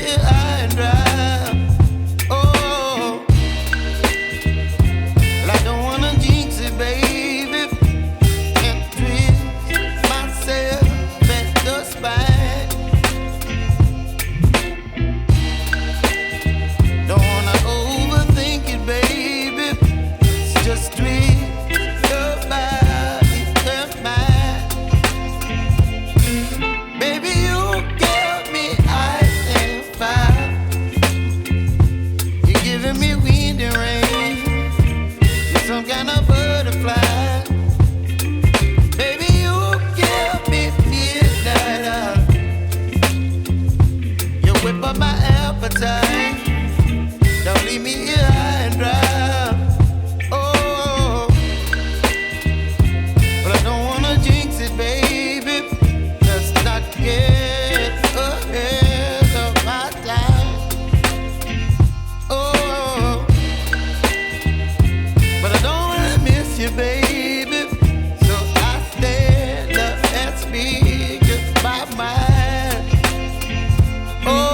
here high and dry. Oh, well, I don't wanna jinx it, baby, and twist myself at the spine. Don't wanna overthink it, baby. It's just twist your body and mine. Baby, you give me ice and fire. You're giving me wind and rain. You're some kind of butterfly. Baby, you give me midnight. You whip up my appetite. Don't leave me here high and dry. Oh, but I don't wanna jinx it, baby. Let's not get ahead of my time. Oh, but I don't wanna miss you, baby. So I stand up and speak my mind. Oh.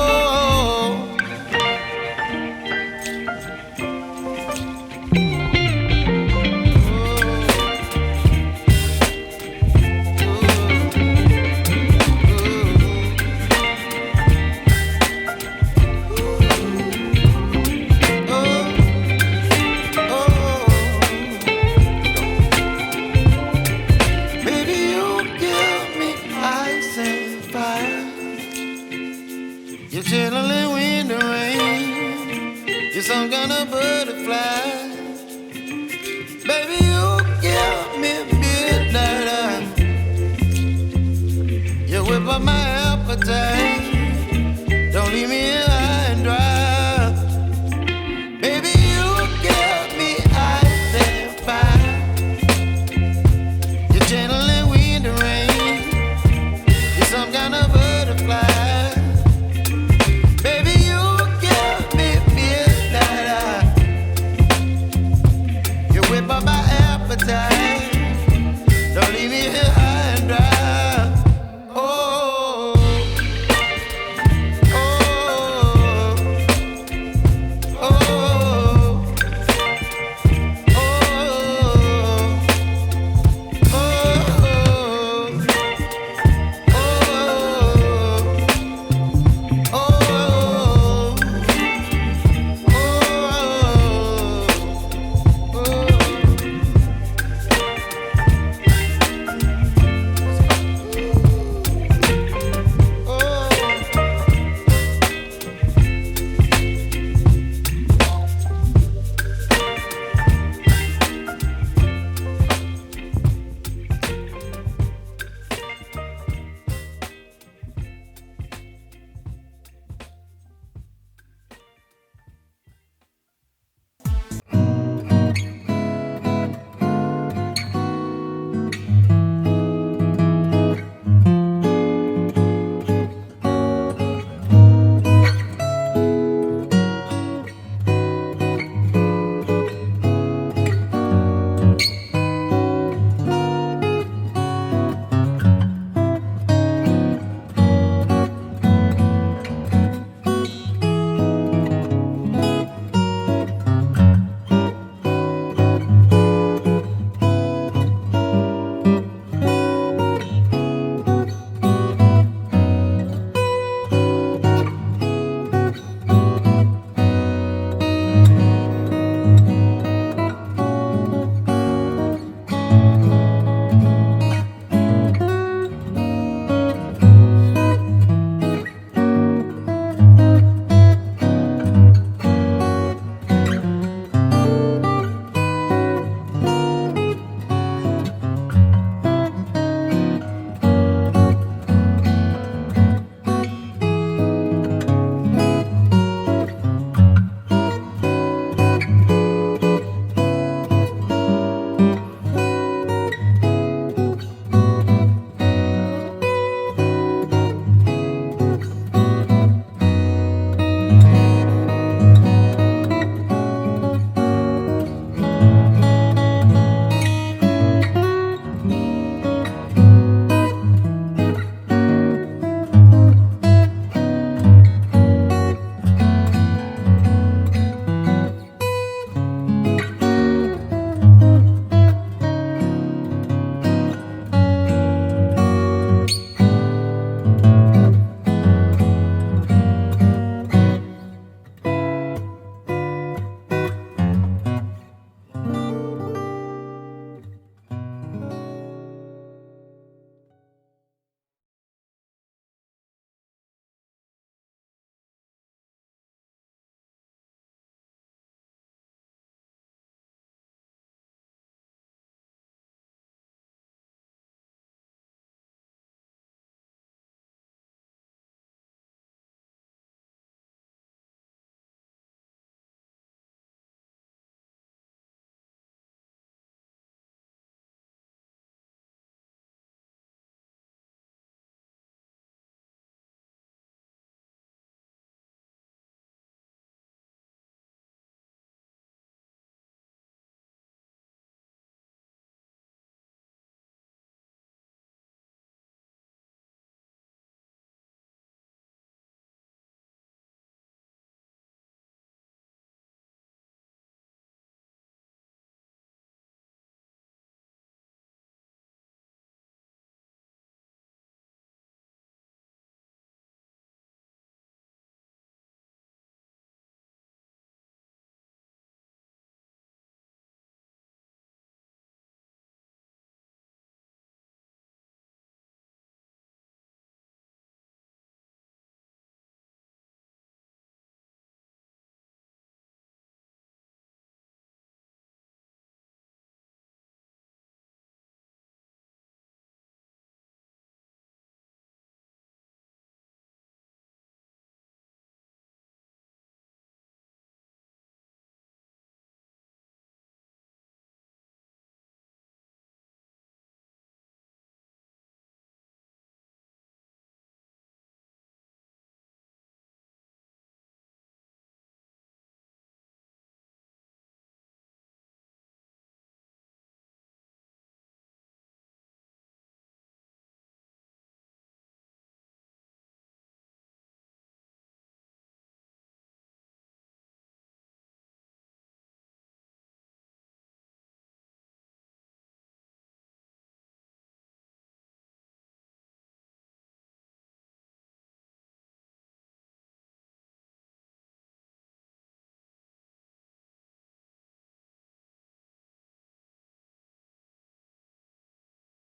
Baby, you give me ice and fire. You're chilling wind and rain. You're some kind of butterfly. Baby, you give me midnight. You whip up my appetite.